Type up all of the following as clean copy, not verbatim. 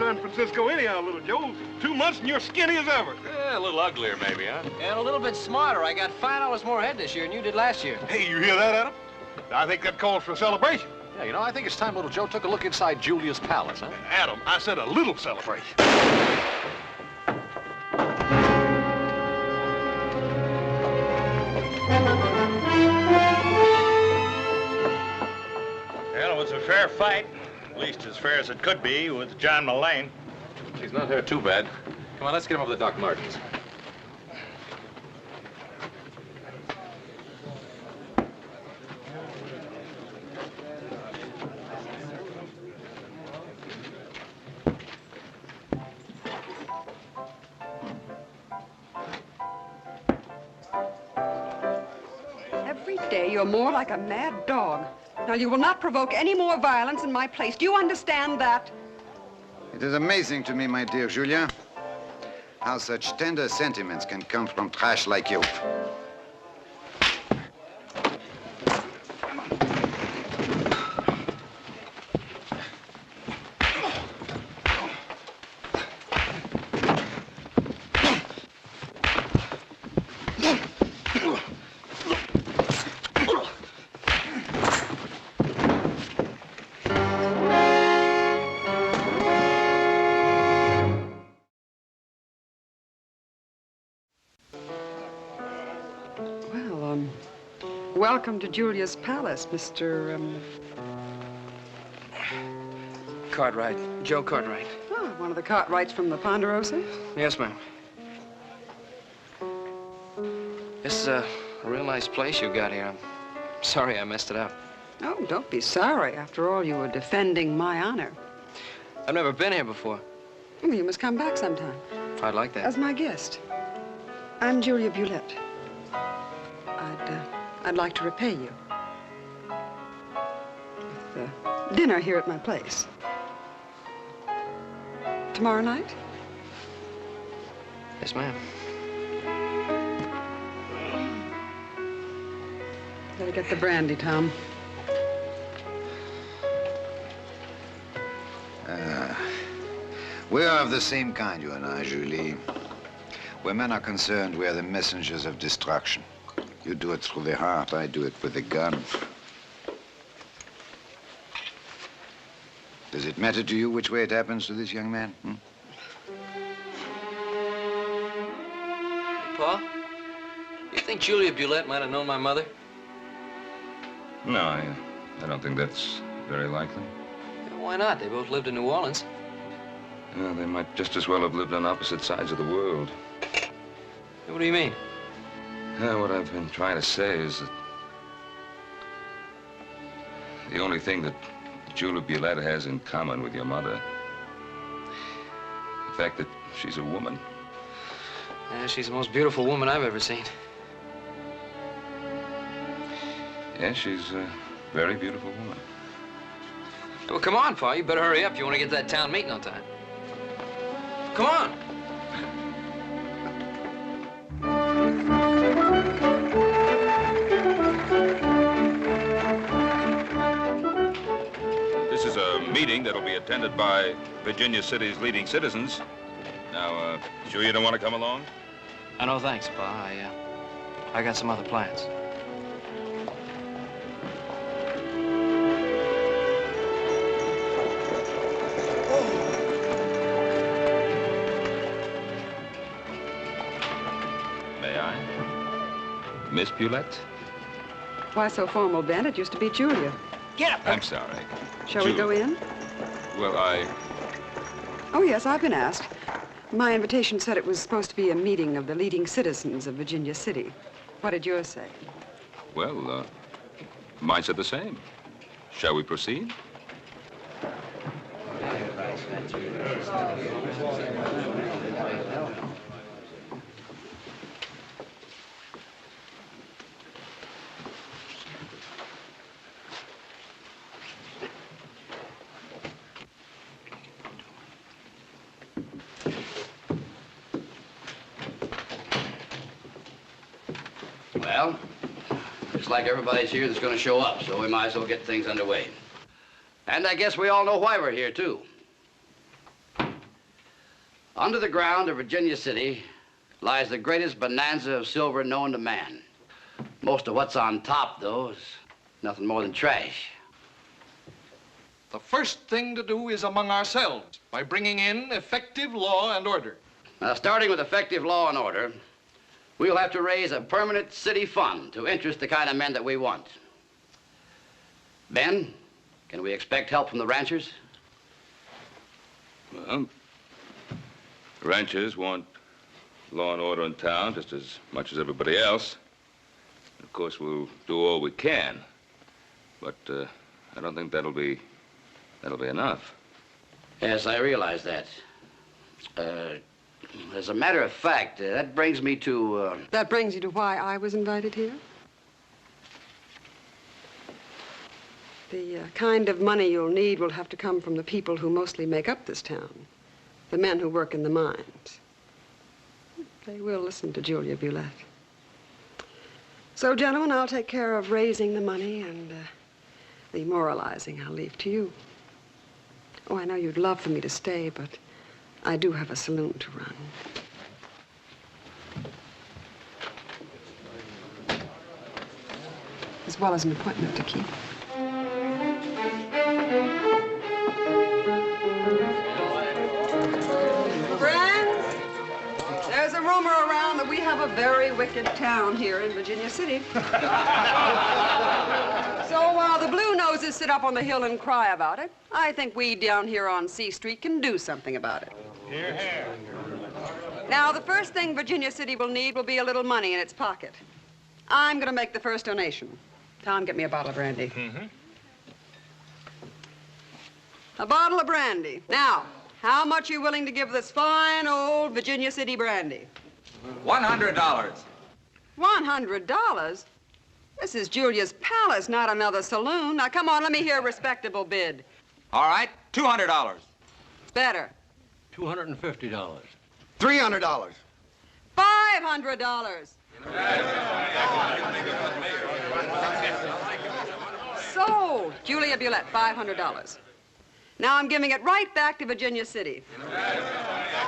San Francisco anyhow, little Joe. 2 months and you're skinny as ever. Yeah, a little uglier maybe, huh? And a little bit smarter. I got $5 more head this year than you did last year. Hey, you hear that, Adam? I think that calls for a celebration. Yeah, you know, I think it's time little Joe took a look inside Julia's palace, huh? Adam, I said a little celebration. Well, it was a fair fight, at least as fair as it could be with John Mullane. She's not hurt too bad. Come on, let's get him over to Doc Martin's. Every day you're more like a mad dog. Now, you will not provoke any more violence in my place. Do you understand that? It is amazing to me, my dear Julia, how such tender sentiments can come from trash like you. Welcome to Julia's palace, Mr. Cartwright. Joe Cartwright. Oh, one of the Cartwrights from the Ponderosa? Yes, ma'am. This is a real nice place you got here. I'm sorry I messed it up. Oh, don't be sorry. After all, you were defending my honor. I've never been here before. Well, you must come back sometime. I'd like that. As my guest. I'm Julia Bulette. I'd like to repay you with dinner here at my place. Tomorrow night? Yes, ma'am. Better get the brandy, Tom. We are of the same kind, you and I, Julie. Where men are concerned, we are the messengers of destruction. You do it through the heart, I do it with the gun. Does it matter to you which way it happens to this young man? Pa, you think Julia Bulette might have known my mother? No, I don't think that's very likely. Yeah, why not? They both lived in New Orleans. Yeah, they might just as well have lived on opposite sides of the world. What do you mean? What I've been trying to say is that the only thing that Julia Bulette has in common with your mother, the fact that she's a woman. Yeah, she's the most beautiful woman I've ever seen. Yeah, she's a very beautiful woman. Well, come on, Pa. You better hurry up if you want to get to that town meeting on time. Come on. This is a meeting that'll be attended by Virginia City's leading citizens. Now, sure you don't want to come along? No, thanks, Pa. I got some other plans. May I? Miss Bulette? Why so formal, Ben? It used to be Julia. Get up! I'm sorry. Shall we go in? Well, Oh, yes, I've been asked. My invitation said it was supposed to be a meeting of the leading citizens of Virginia City. What did yours say? Well, mine said the same. Shall we proceed? Well, looks like everybody's here that's going to show up, so we might as well get things underway. And I guess we all know why we're here, too. Under the ground of Virginia City lies the greatest bonanza of silver known to man. Most of what's on top, though, is nothing more than trash. The first thing to do is among ourselves by bringing in effective law and order. Now, starting with effective law and order, we'll have to raise a permanent city fund to interest the kind of men that we want. Ben, can we expect help from the ranchers? Well, ranchers want law and order in town just as much as everybody else. Of course, we'll do all we can, but I don't think that'll be enough. Yes, I realize that. As a matter of fact, that brings me to... That brings you to why I was invited here? The kind of money you'll need will have to come from the people who mostly make up this town. The men who work in the mines. They will listen to Julia Bulette. So, gentlemen, I'll take care of raising the money, and the moralizing I'll leave to you. Oh, I know you'd love for me to stay, but I do have a saloon to run. As well as an appointment to keep. Friends, there's a rumor around that we have a very wicked town here in Virginia City. So while the Blue Noses sit up on the hill and cry about it, I think we down here on C Street can do something about it. Here, here. Now, the first thing Virginia City will need will be a little money in its pocket. I'm going to make the first donation. Tom, get me a bottle of brandy. Mm-hmm. A bottle of brandy. Now, how much are you willing to give this fine old Virginia City brandy? $100. $100? This is Julia's Palace, not another saloon. Now, come on, let me hear a respectable bid. All right, $200. Better. $250. $300. $500. Sold. Julia Bulette, $500. Now I'm giving it right back to Virginia City.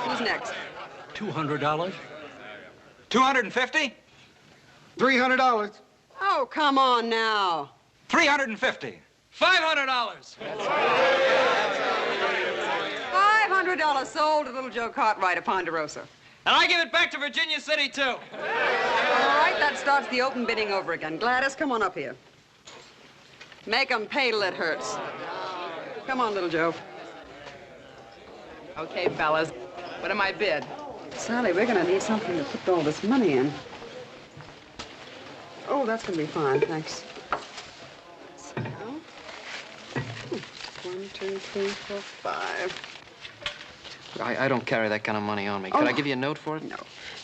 Who's next? $200. $250. $300. Oh, come on now. $350. $500. $500 sold to little Joe Cartwright of Ponderosa. And I give it back to Virginia City, too. All right, that starts the open bidding over again. Gladys, come on up here. Make 'em pay till it hurts. Come on, little Joe. Okay, fellas. What am I bid? Sally, we're going to need something to put all this money in. Oh, that's going to be fine, thanks. So, 1, 2, 3, 4, 5. I don't carry that kind of money on me. Could I give you a note for it? No.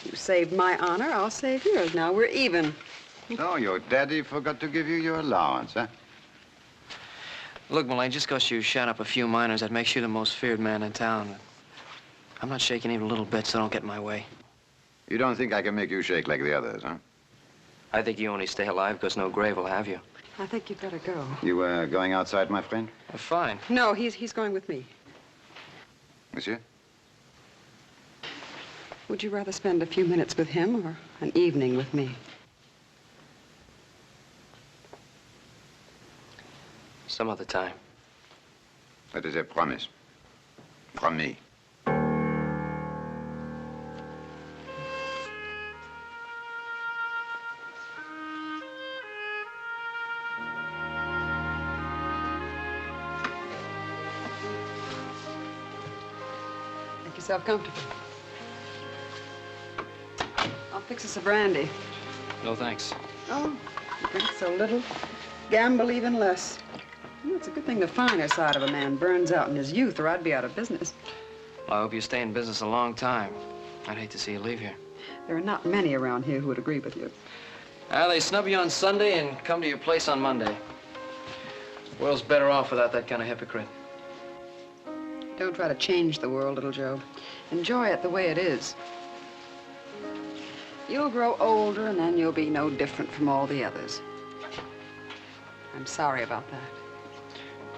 You saved my honor, I'll save yours. Now we're even. So your daddy forgot to give you your allowance, huh? Look, Mullane, just because you shot up a few miners, that makes you the most feared man in town. I'm not shaking even a little bit, so don't get in my way. You don't think I can make you shake like the others, huh? I think you only stay alive because no grave will have you. I think you'd better go. You going outside, my friend? Fine. No, he's going with me. Monsieur? Would you rather spend a few minutes with him or an evening with me? Some other time. That is a promise. From me. Make yourself comfortable. I'll fix us a brandy. No, thanks. Oh, you drink so little, gamble even less. You know, it's a good thing the finer side of a man burns out in his youth, or I'd be out of business. Well, I hope you stay in business a long time. I'd hate to see you leave here. There are not many around here who would agree with you. They snub you on Sunday and come to your place on Monday. The world's better off without that kind of hypocrite. Don't try to change the world, little Joe. Enjoy it the way it is. You'll grow older, and then you'll be no different from all the others. I'm sorry about that.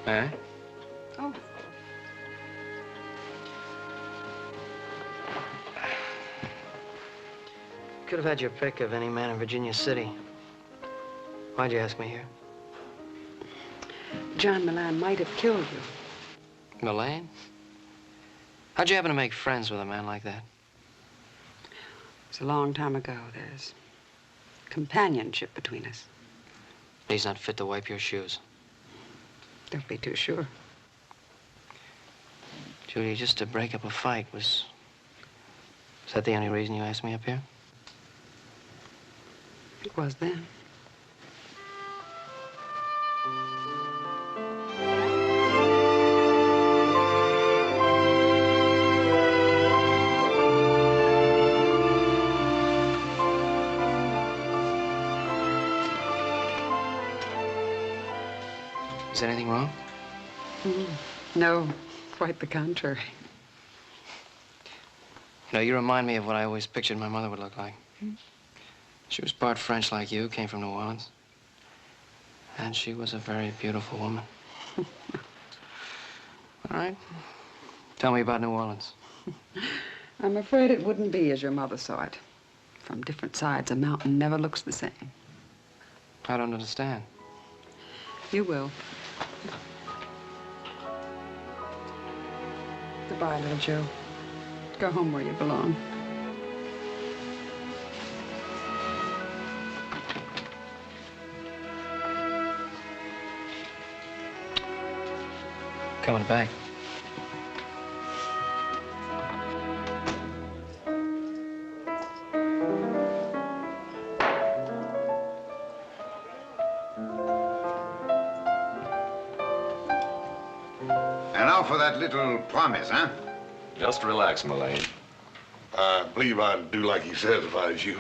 Eh? Oh. Could have had your pick of any man in Virginia City. Why'd you ask me here? John Milan might have killed you. Milan? How'd you happen to make friends with a man like that? It's a long time ago. There's companionship between us. He's not fit to wipe your shoes. Don't be too sure. Julia, just to break up a fight was that the only reason you asked me up here? It was then. Is anything wrong? No, quite the contrary. You know, you remind me of what I always pictured my mother would look like. She was part French like you, came from New Orleans. And she was a very beautiful woman. All right. Tell me about New Orleans. I'm afraid it wouldn't be as your mother saw it. From different sides, a mountain never looks the same. I don't understand. You will. Goodbye, little Joe. Go home where you belong. Coming back. And now for that little promise, huh? Just relax, Mullane. I believe I'd do like he says if I was you.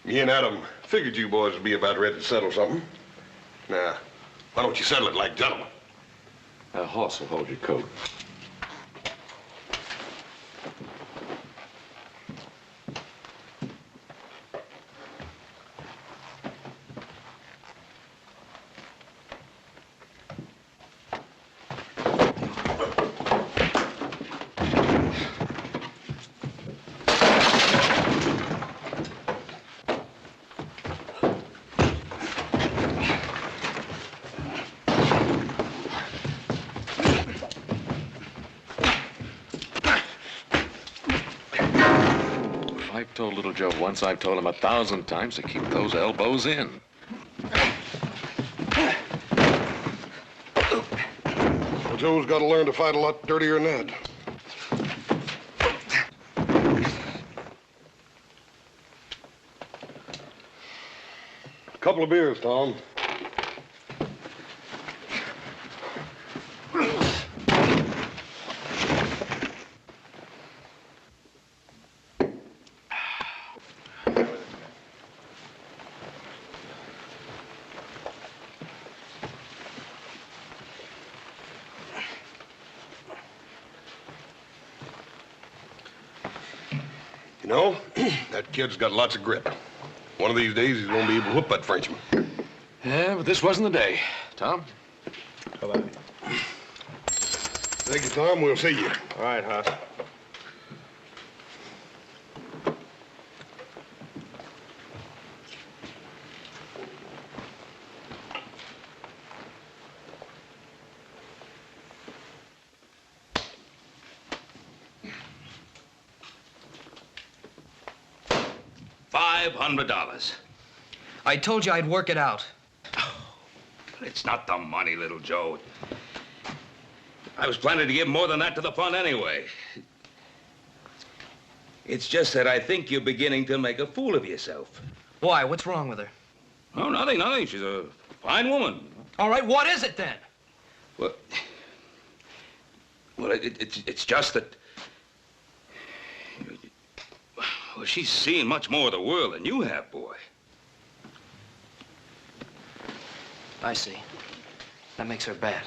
Me and Adam figured you boys would be about ready to settle something. Now, why don't you settle it like gentlemen? A horse will hold your coat. I've told little Joe once, I've told him 1,000 times to keep those elbows in. Well, Joe's got to learn to fight a lot dirtier than that. A couple of beers, Tom. You know, that kid's got lots of grit. One of these days, he's going to be able to whoop that Frenchman. Yeah, but this wasn't the day. Tom? Bye-bye. Thank you, Tom. We'll see you. All right, Hoss. $500. I told you I'd work it out. But it's not the money, little Joe. I was planning to give more than that to the fund anyway. It's just that I think you're beginning to make a fool of yourself. Why? What's wrong with her? Oh, nothing, nothing. She's a fine woman. All right, what is it then? Well, it's just that... Well, she's seen much more of the world than you have, boy. I see. That makes her bad.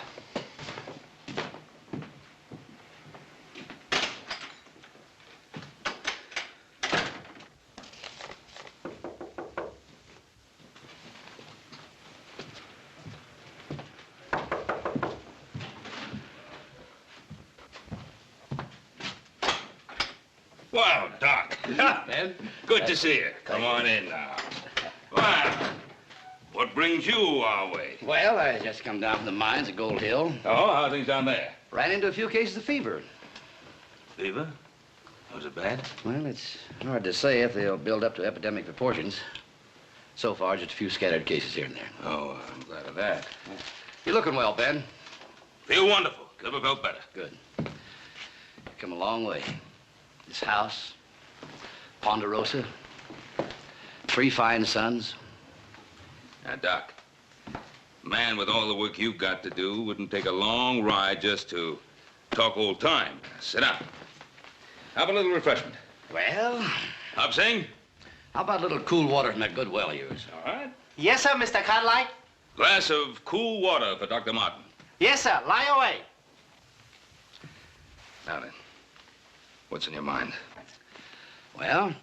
Well, Doc. Ben? Good to see you. Come on in now. Well, what brings you our way? Well, I just come down from the mines at Gold Hill. Oh, how are things down there? Ran into a few cases of fever. Fever? Was it bad? Well, it's hard to say if they'll build up to epidemic proportions. So far, just a few scattered cases here and there. Oh, I'm glad of that. You're looking well, Ben. Feel wonderful. Never felt better. Good. You've come a long way. This house, Ponderosa, 3 fine sons. Now, Doc, a man with all the work you've got to do wouldn't take a long ride just to talk old time. Sit down. Have a little refreshment. Well, Hop Sing? how about a little cool water from that good well of yours? All right. Yes, sir, Mr. Cartwright. Glass of cool water for Dr. Martin. Yes, sir. Lie away. Now then, what's in your mind? Well,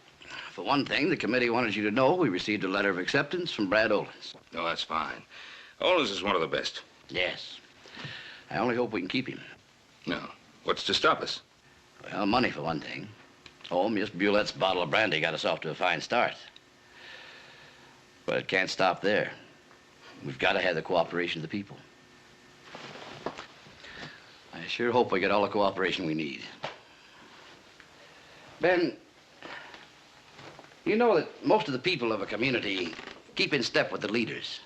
for one thing, the committee wanted you to know we received a letter of acceptance from Brad Olins. No, that's fine. Olins is one of the best. Yes. I only hope we can keep him. No. What's to stop us? Well, money for one thing. Oh, Miss Bulette's bottle of brandy got us off to a fine start. But it can't stop there. We've got to have the cooperation of the people. I sure hope we get all the cooperation we need. Ben, you know that most of the people of a community keep in step with the leaders.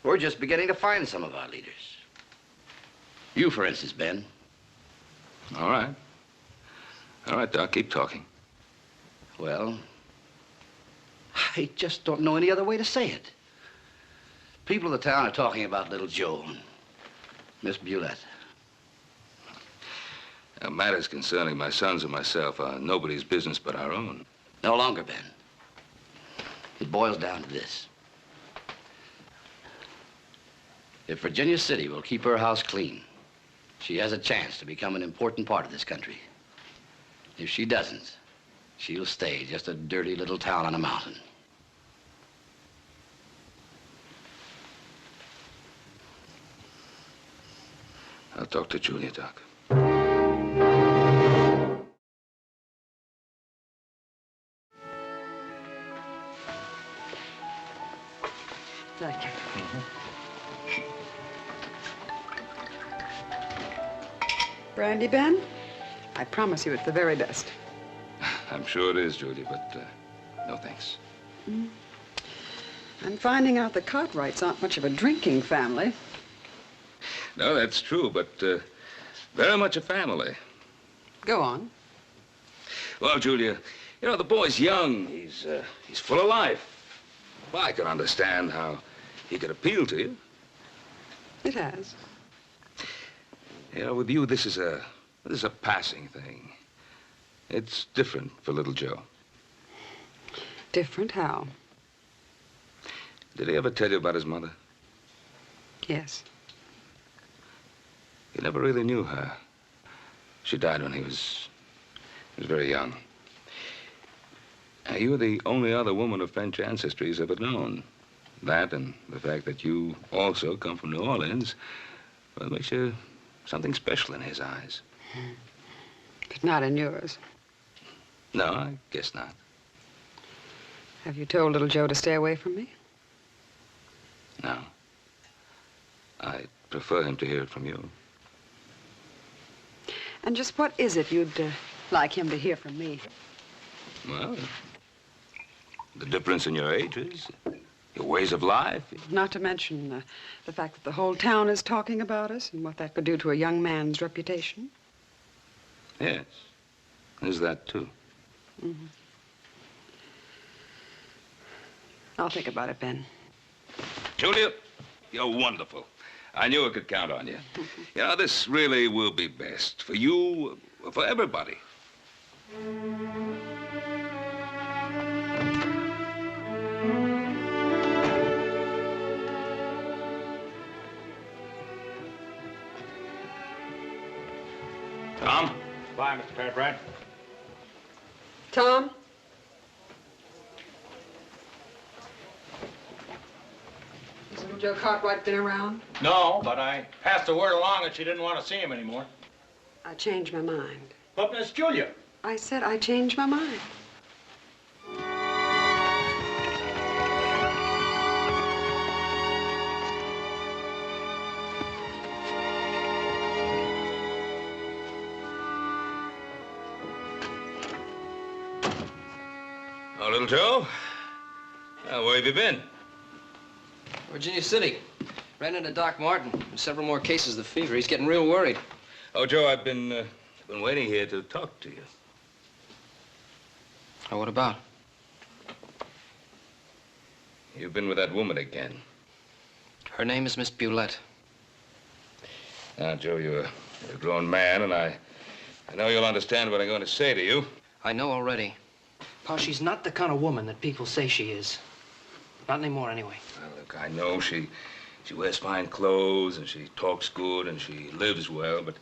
We're just beginning to find some of our leaders. You, for instance, Ben. All right. All right, Doc, keep talking. Well, I just don't know any other way to say it. People of the town are talking about little Joe and Miss Bulette. Now, matters concerning my sons and myself are nobody's business but our own. No longer, Ben. It boils down to this. If Virginia City will keep her house clean, she has a chance to become an important part of this country. If she doesn't, she'll stay just a dirty little town on a mountain. I'll talk to Julia, Doc. Thank you. Brandy, Ben? I promise you it's the very best. I'm sure it is, Julia, but no thanks. I'm finding out the Cartwrights aren't much of a drinking family. No, that's true, but very much a family. Go on. Well, Julia, you know, the boy's young. He's full of life. Well, I can understand how he could appeal to you. It has. You know, with you, this is a passing thing. It's different for little Joe. Different how? Did he ever tell you about his mother? Yes. He never really knew her. She died when he was very young. You were the only other woman of French ancestry he's ever known. That and the fact that you also come from New Orleans, well, makes you something special in his eyes. But not in yours. No, I guess not. Have you told little Joe to stay away from me? No. I prefer him to hear it from you. And just what is it you'd like him to hear from me? Well, the difference in your ages, your ways of life. Not to mention the fact that the whole town is talking about us and what that could do to a young man's reputation. Yes, there's that, too. Mm-hmm. I'll think about it, Ben. Julia, you're wonderful. I knew I could count on you. You know, this really will be best for you, for everybody. Tom? Bye, Mr. Cartwright. Tom? Has little Joe Cartwright been around? No, but I passed the word along that she didn't want to see him anymore. I changed my mind. But, Miss Julia, I said I changed my mind. Oh, little Joe? Where have you been? Virginia City. Ran into Doc Martin. There's several more cases of the fever. He's getting real worried. Oh, Joe, I've been waiting here to talk to you. Oh, what about? You've been with that woman again. Her name is Miss Bulette. Now, Joe, you're a grown man, and I know you'll understand what I'm going to say to you. I know already. Pa, she's not the kind of woman that people say she is. Not anymore, anyway. Well, look, I know she wears fine clothes, and she talks good, and she lives well, but,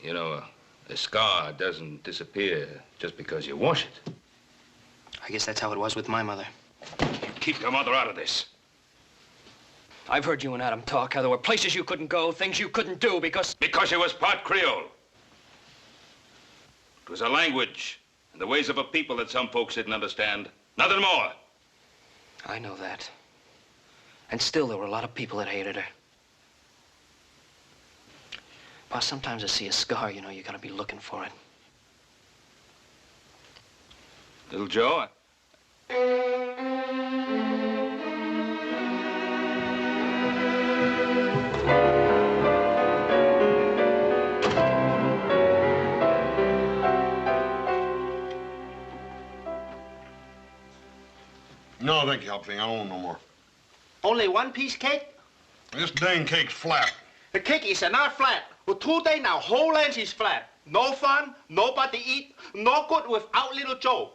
you know, a scar doesn't disappear just because you wash it. I guess that's how it was with my mother. Keep your mother out of this. I've heard you and Adam talk, how there were places you couldn't go, things you couldn't do because... Because she was part Creole. It was a language and the ways of a people that some folks didn't understand. Nothing more. I know that. And still, there were a lot of people that hated her. Pa, sometimes I see a scar, you know, you gotta be looking for it. Little Joe, No, thank you, Hopsing. I don't want no more. Only one piece cake? This dang cake's flat. The cake is not flat. For 2 days now, whole lunch is flat. No fun, nobody eat, no good without little Joe.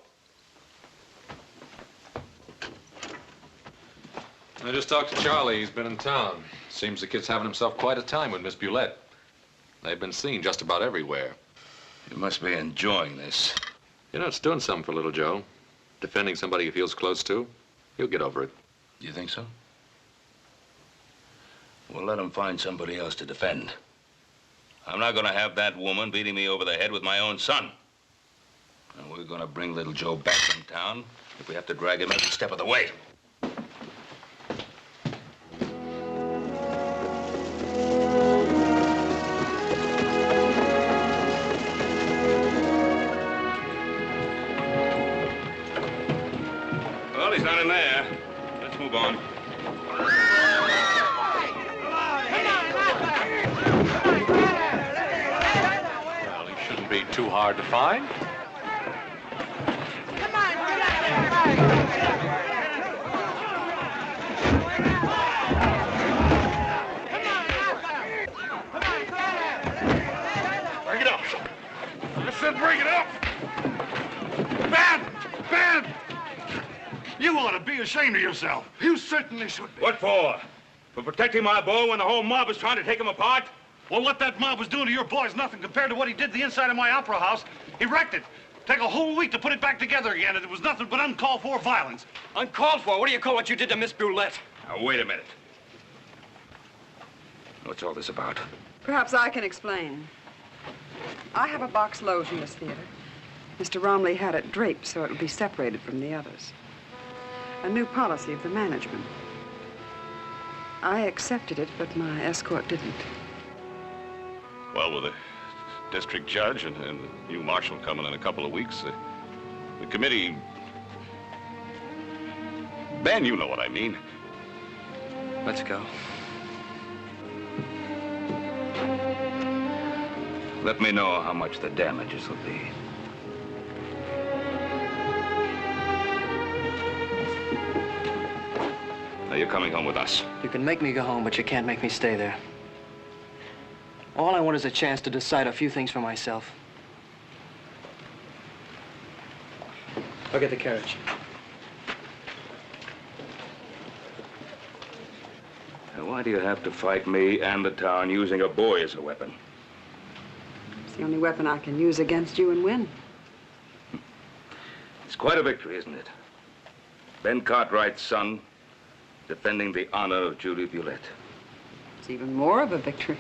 I just talked to Charlie. He's been in town. Seems the kid's having himself quite a time with Miss Bulette. They've been seen just about everywhere. you must be enjoying this. You know, it's doing something for little Joe. Defending somebody he feels close to. He'll get over it. You think so? Well, let him find somebody else to defend. I'm not going to have that woman beating me over the head with my own son. And we're going to bring little Joe back from town if we have to drag him every step of the way. Well, he's not in there. Let's move on. Well, he shouldn't be too hard to find. Bring it up. I said bring it up. Ben! Ben! You ought to be ashamed of yourself. You certainly should be. What for? For protecting my boy when the whole mob was trying to take him apart? Well, what that mob was doing to your boy is nothing compared to what he did to the inside of my opera house. He wrecked it. Take a whole week to put it back together again, and it was nothing but uncalled for violence. Uncalled for? What do you call what you did to Miss Bulette? Now, wait a minute. What's all this about? Perhaps I can explain. I have a box loge in this theater. Mr. Romley had it draped so it would be separated from the others. A new policy of the management. I accepted it, but my escort didn't. Well, with the district judge and the new marshal coming in a couple of weeks, the committee... Ben, you know what I mean. Let's go. Let me know how much the damages will be. Now, you're coming home with us. You can make me go home, but you can't make me stay there. All I want is a chance to decide a few things for myself. I'll get the carriage. Now, why do you have to fight me and the town using a boy as a weapon? It's the only weapon I can use against you and win. It's quite a victory, isn't it? Ben Cartwright's son defending the honor of Julie Bulette. It's even more of a victory.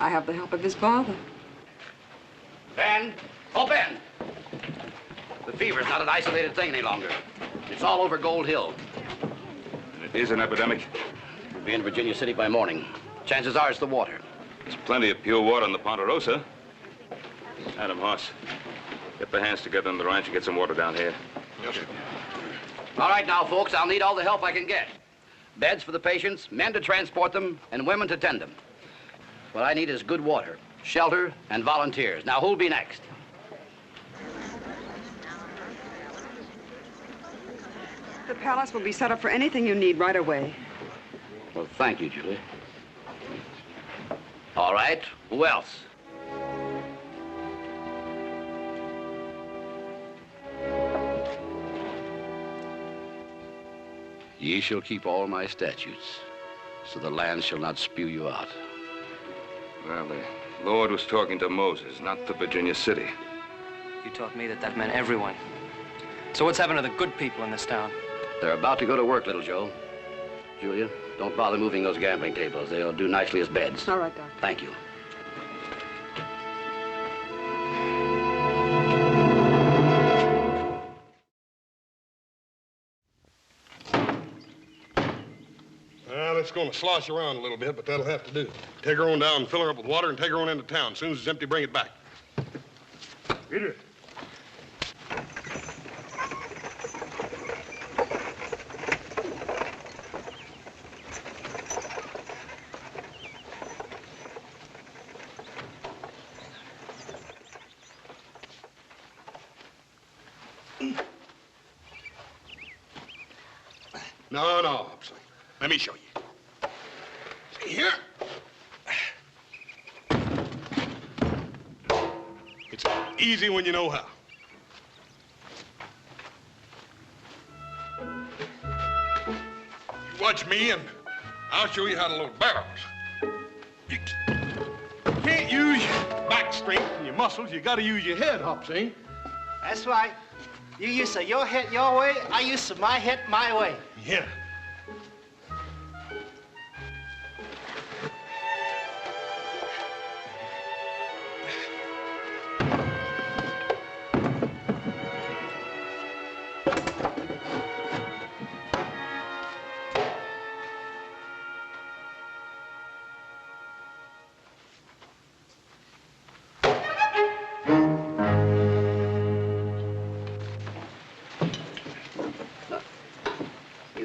I have the help of his father. Ben! Oh, Ben! The fever's not an isolated thing any longer. It's all over Gold Hill. And it is an epidemic? We'll be in Virginia City by morning. Chances are it's the water. There's plenty of pure water in the Ponderosa. Adam, Hoss, get the hands together on the ranch and get some water down here. Yes, sir. All right now, folks, I'll need all the help I can get. Beds for the patients, men to transport them, and women to tend them. What I need is good water, shelter, and volunteers. Now, who'll be next? The palace will be set up for anything you need right away. Well, thank you, Julie. All right, who else? Ye shall keep all my statutes, so the land shall not spew you out. Well, the Lord was talking to Moses, not to Virginia City. You taught me that meant everyone. So what's happened to the good people in this town? They're about to go to work, little Joe. Julia, don't bother moving those gambling tables. They'll do nicely as beds. All right, Doc. Thank you. Well, it's going to slosh around a little bit, but that'll have to do. Take her on down and fill her up with water and take her on into town. As soon as it's empty, bring it back. Get it. No, Hobson. Let me show you. See here? It's easy when you know how. You watch me and I'll show you how to load barrels. You can't use your back strength and your muscles. You gotta use your head, Hobson. That's right. You use your head your way, I use my head my way. Yeah.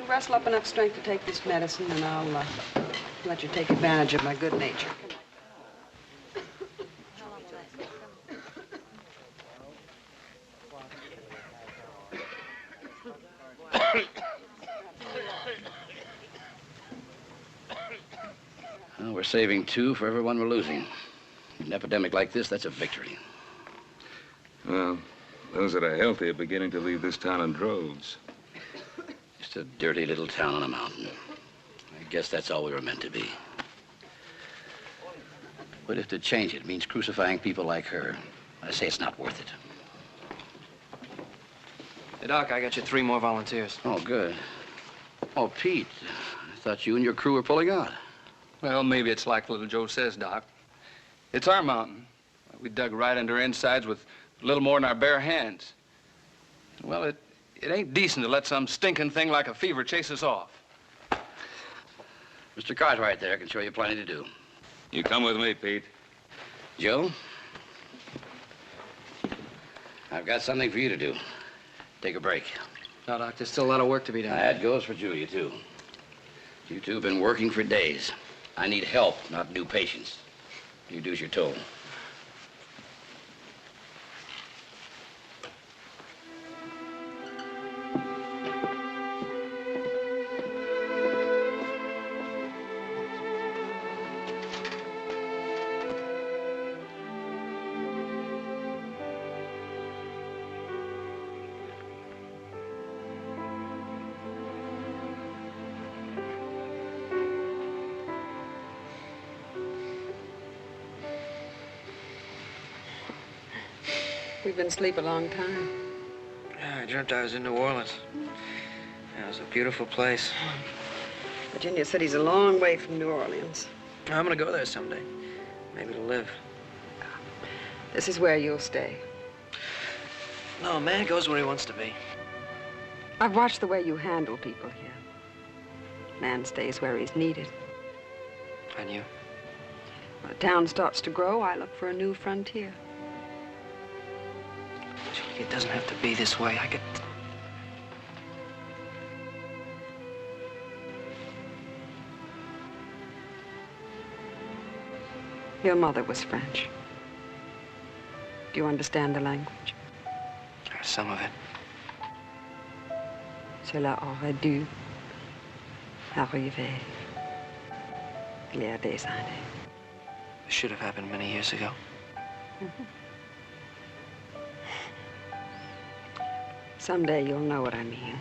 Rustle up enough strength to take this medicine, and I'll let you take advantage of my good nature. Well, we're saving 2 for everyone we're losing. An epidemic like this, that's a victory. Well, those that are healthy are beginning to leave this town in droves. Just a dirty little town on a mountain. I guess that's all we were meant to be. But if to change it means crucifying people like her, I say it's not worth it. Hey, Doc, I got you 3 more volunteers. Oh, good. Oh, Pete, I thought you and your crew were pulling out. Well, maybe it's like little Joe says, Doc. It's our mountain. We dug right into our insides with a little more than our bare hands. Well, it ain't decent to let some stinking thing like a fever chase us off. Mr. Cartwright there can show you plenty to do. You come with me, Pete. Joe, I've got something for you to do. Take a break. No, Doc, there's still a lot of work to be done. That goes for Julia, too. You two have been working for days. I need help, not new patients. You do as you're told. We've been asleep a long time. Yeah, I dreamt I was in New Orleans. Yeah, it was a beautiful place. Virginia City's a long way from New Orleans. I'm gonna go there someday. Maybe to live. This is where you'll stay. No, a man goes where he wants to be. I've watched the way you handle people here. Man stays where he's needed. And you? When a town starts to grow, I look for a new frontier. Julie, it doesn't have to be this way. I could... Your mother was French. Do you understand the language? Some of it. Cela aurait dû arriver il y a des années. It should have happened many years ago. Someday you'll know what I mean.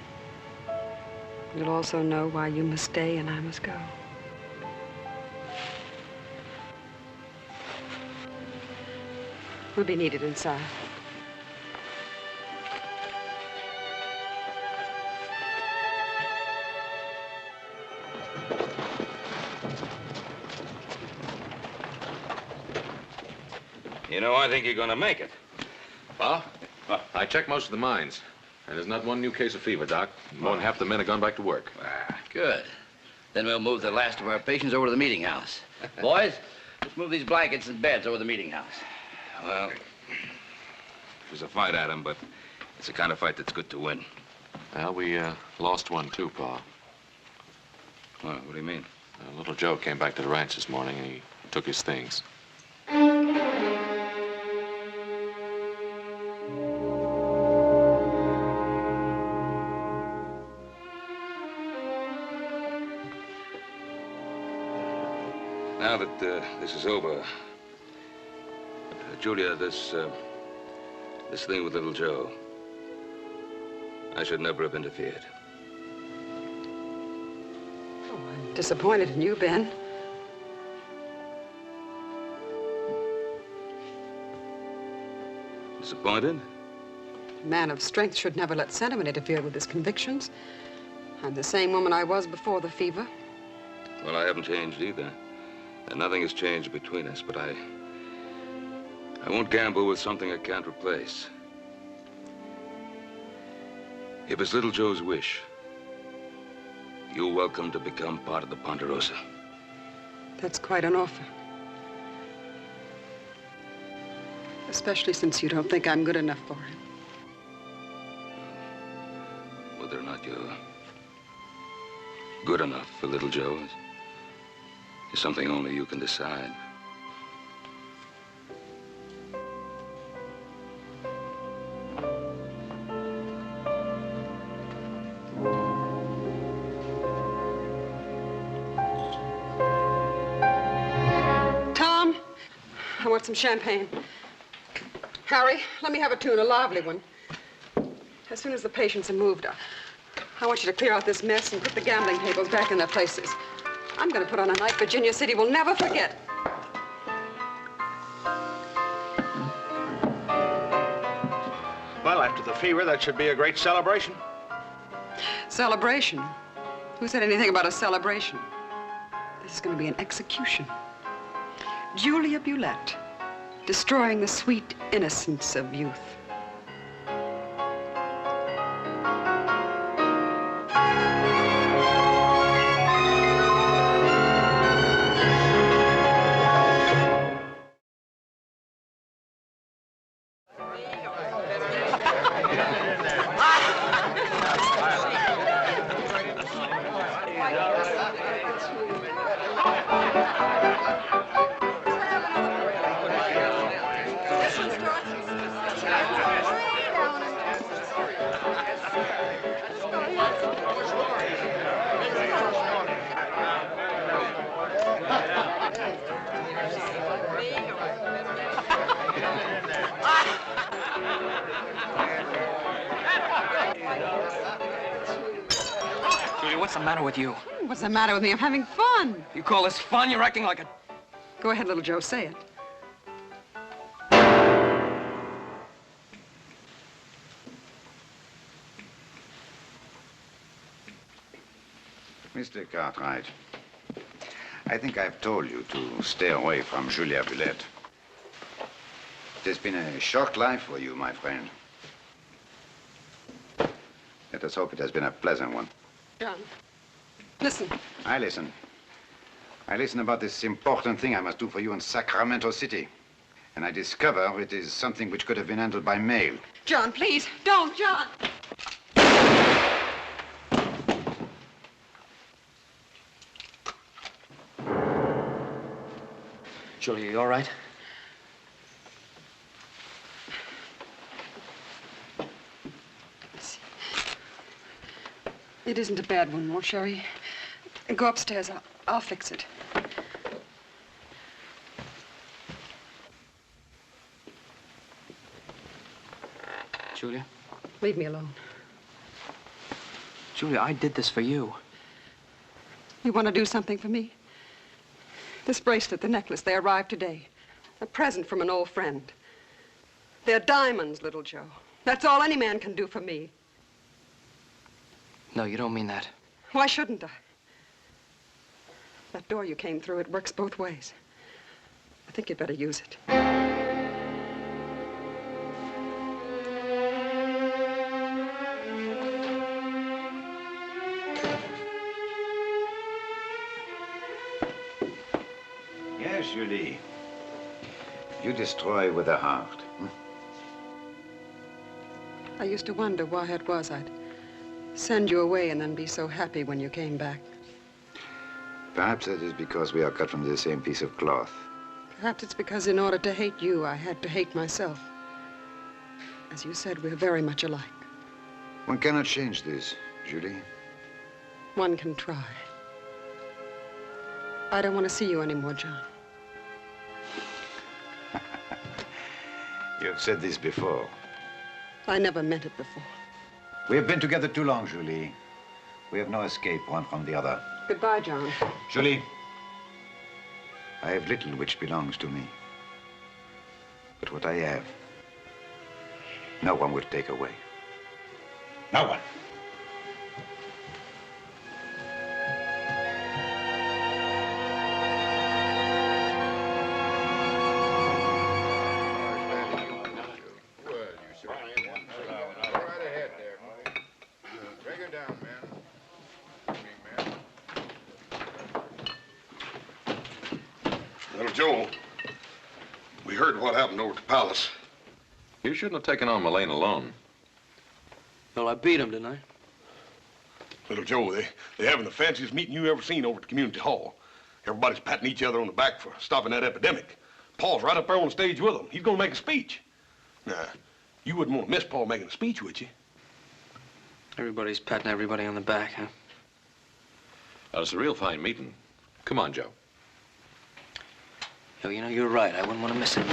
You'll also know why you must stay and I must go. We'll be needed inside. You know, I think you're gonna make it. Pa? I checked most of the mines, and there's not one new case of fever, Doc. More than half the men have gone back to work. Good. Then we'll move the last of our patients over to the meeting house. Boys, let's move these blankets and beds over to the meeting house. Well, it was a fight, Adam, but it's the kind of fight that's good to win. Well, we lost one too, Pa. What do you mean? Little Joe came back to the ranch this morning, and he took his things. Now that this is over, Julia, this thing with little Joe, I should never have interfered. Oh, I'm disappointed in you, Ben. Disappointed? A man of strength should never let sentiment interfere with his convictions. I'm the same woman I was before the fever. Well, I haven't changed either. And nothing has changed between us, but I won't gamble with something I can't replace. If it's little Joe's wish, you're welcome to become part of the Ponderosa. That's quite an offer. Especially since you don't think I'm good enough for him. Whether or not you're good enough for little Joe is something only you can decide. Tom, I want some champagne. Harry, let me have a tune, a lively one. As soon as the patients are moved, I want you to clear out this mess and put the gambling tables back in their places. I'm going to put on a night Virginia City will never forget. Well, after the fever, that should be a great celebration. Celebration? Who said anything about a celebration? This is going to be an execution. Julia Bulette, destroying the sweet innocence of youth. Julia, what's the matter with you? What's the matter with me? I'm having fun. You call this fun? You're acting like a... Go ahead, little Joe, say it. Mr. Cartwright, I think I've told you to stay away from Julia Bulette. It has been a short life for you, my friend. Let us hope it has been a pleasant one. John, listen. I listen. I listen about this important thing I must do for you in Sacramento City. And I discover it is something which could have been handled by mail. John, please, don't, John. Julia, you all right? It isn't a bad one, won't Sherry? Go upstairs. I'll fix it. Julia? Leave me alone. Julia, I did this for you. You want to do something for me? This bracelet, the necklace, they arrived today. A present from an old friend. They're diamonds, little Joe. That's all any man can do for me. No, you don't mean that. Why shouldn't I? That door you came through, it works both ways. I think you'd better use it. Yes, Julie. You destroy with a heart. I used to wonder why it was I'd send you away and then be so happy when you came back. Perhaps that is because we are cut from the same piece of cloth. Perhaps it's because in order to hate you, I had to hate myself. As you said, we're very much alike. One cannot change this, Julie. One can try. I don't want to see you anymore, John. You have said this before. I never meant it before. We have been together too long, Julie. We have no escape one from the other. Goodbye, John. Julie, I have little which belongs to me. But what I have, no one will take away. No one. Little Joe, we heard what happened over at the palace. You shouldn't have taken on Mullane alone. Well, I beat him, didn't I? Little Joe, they're having the fanciest meeting you ever seen over at the community hall. Everybody's patting each other on the back for stopping that epidemic. Paul's right up there on the stage with them. He's gonna make a speech. Now, you wouldn't want to miss Paul making a speech, would you? Everybody's patting everybody on the back, huh? Well, it's a real fine meeting. Come on, Joe. Yo, you know, you're right. I wouldn't want to miss it.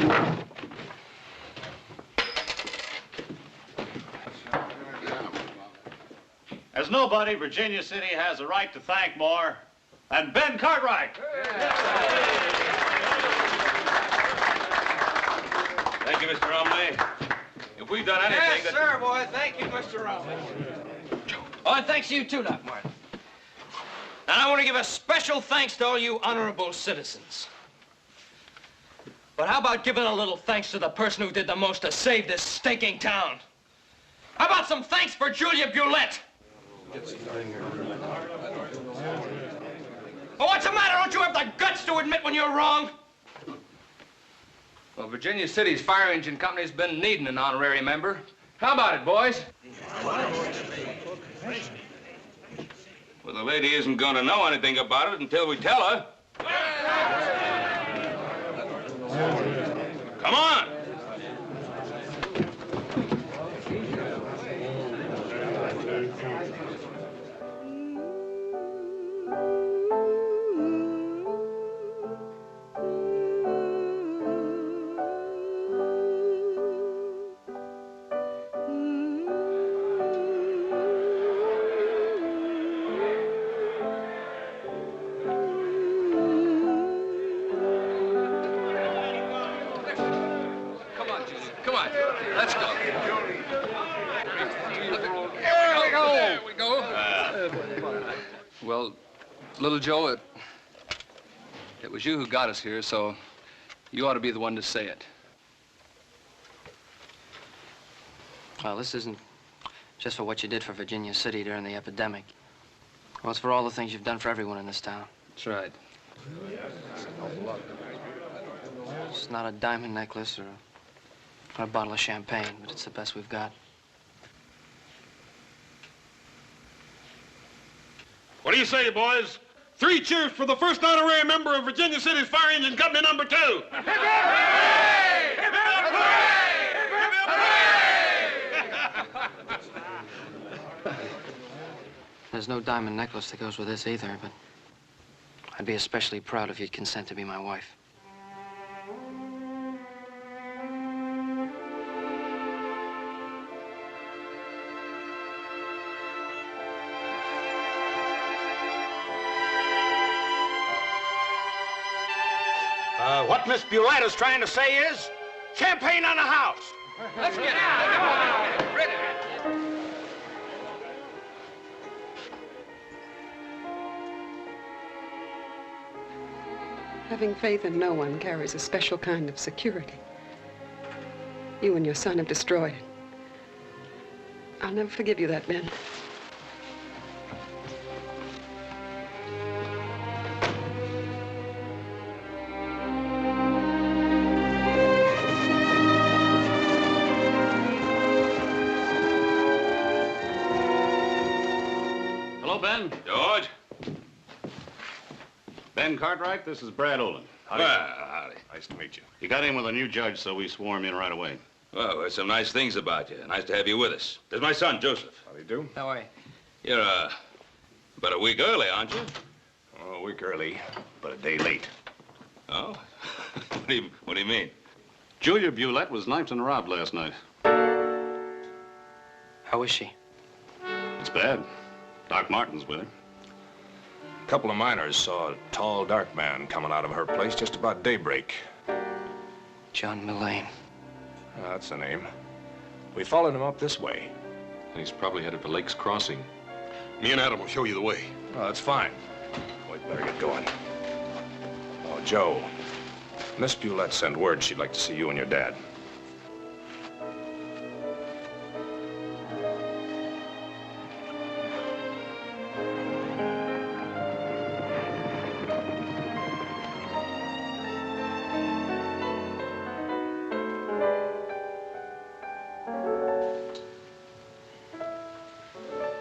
As nobody, Virginia City has a right to thank more than Ben Cartwright. Thank you, Mr. Romney. If we've done anything Yes, sir, boy. Thank you, Mr. Romney. Oh, and thanks to you, too, Doc Martin. And I want to give a special thanks to all you honorable citizens. But how about giving a little thanks to the person who did the most to save this stinking town? How about some thanks for Julia Bulette? Well, what's the matter? Don't you have the guts to admit when you're wrong? Well, Virginia City's fire engine company's been needing an honorary member. How about it, boys? Well, the lady isn't going to know anything about it until we tell her. Come on! Let's go. There we go. Well, little Joe, it was you who got us here, so you ought to be the one to say it. Well, this isn't just for what you did for Virginia City during the epidemic. Well, it's for all the things you've done for everyone in this town. That's right. It's not a diamond necklace or a bottle of champagne, but it's the best we've got. What do you say, boys? 3 cheers for the first honorary member of Virginia City's Fire Engine Company #2. There's no diamond necklace that goes with this either, but I'd be especially proud if you'd consent to be my wife. What Miss Bulette is trying to say is, champagne on the house. Let's get out. Come on. Ready. Having faith in no one carries a special kind of security. You and your son have destroyed it. I'll never forgive you that, Ben. Hello, Ben. George? Ben Cartwright, this is Brad Olin. Howdy. Well, howdy. Nice to meet you. You got in with a new judge, so we swore him in right away. Well, there's some nice things about you. Nice to have you with us. There's my son, Joseph. How do you do? How are you? You're, about a week early, aren't you? Oh, a week early, but a day late. Oh? What do you mean? Julia Bulette was knifed and robbed last night. How is she? It's bad. Doc Martin's with her. A couple of miners saw a tall, dark man coming out of her place just about daybreak. John Mullane. That's the name. We followed him up this way. He's probably headed for Lake's Crossing. Me and Adam will show you the way. Oh, that's fine. We'd better get going. Oh, Joe. Miss Bulette sent word she'd like to see you and your dad.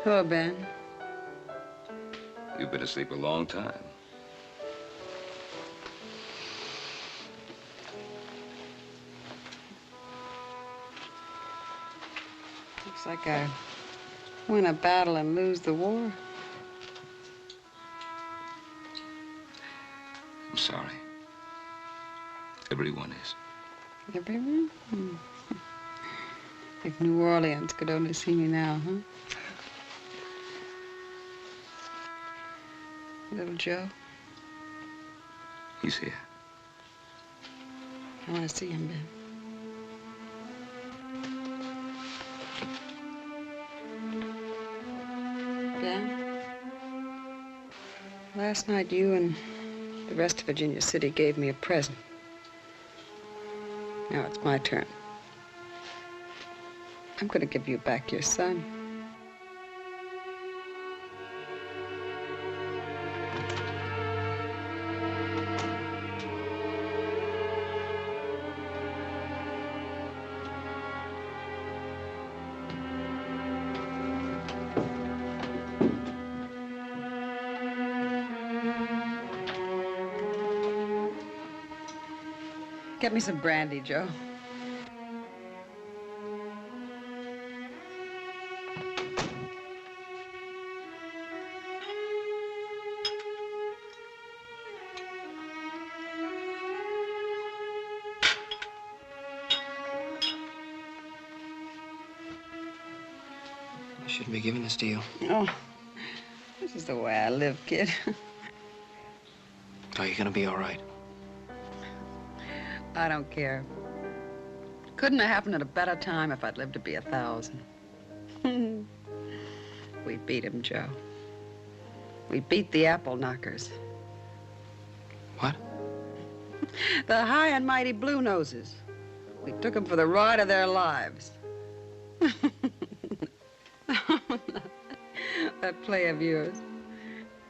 Hello, Ben. You've been asleep a long time. Looks like I win a battle and lose the war. I'm sorry. Everyone is. Everyone? If New Orleans could only see me now, huh? Little Joe? He's here. I want to see him, Ben. Ben? Last night, you and the rest of Virginia City gave me a present. Now it's my turn. I'm going to give you back your son. Get me some brandy, Joe. I shouldn't be giving this to you. Oh, this is the way I live, kid. Are you gonna be all right? I don't care. Couldn't have happened at a better time if I'd lived to be 1,000. We beat him, Joe. We beat the apple knockers. What? The high and mighty blue noses. We took them for the ride of their lives. That play of yours.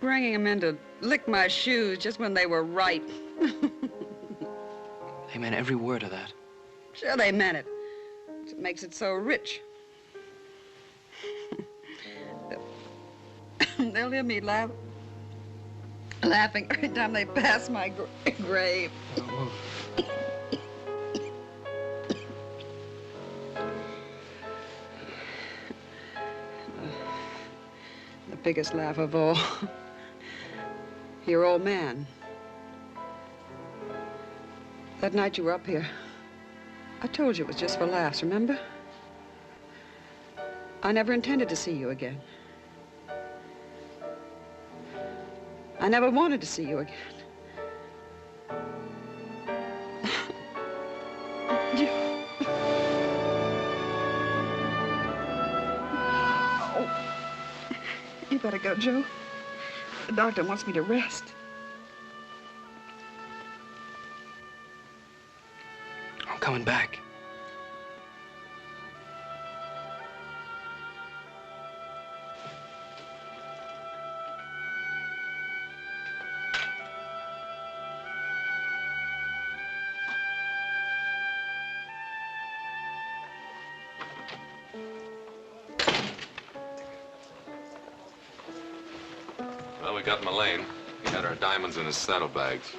Bringing them in to lick my shoes just when they were ripe. They meant every word of that. Sure they meant it. It makes it so rich. They'll hear me laughing every time they pass my grave. The biggest laugh of all. Your old man. That night you were up here, I told you it was just for laughs, remember? I never intended to see you again. I never wanted to see you again. You better go, Joe. The doctor wants me to rest. I'm coming back. Well, we got Mullane. He had our diamonds in his saddlebags.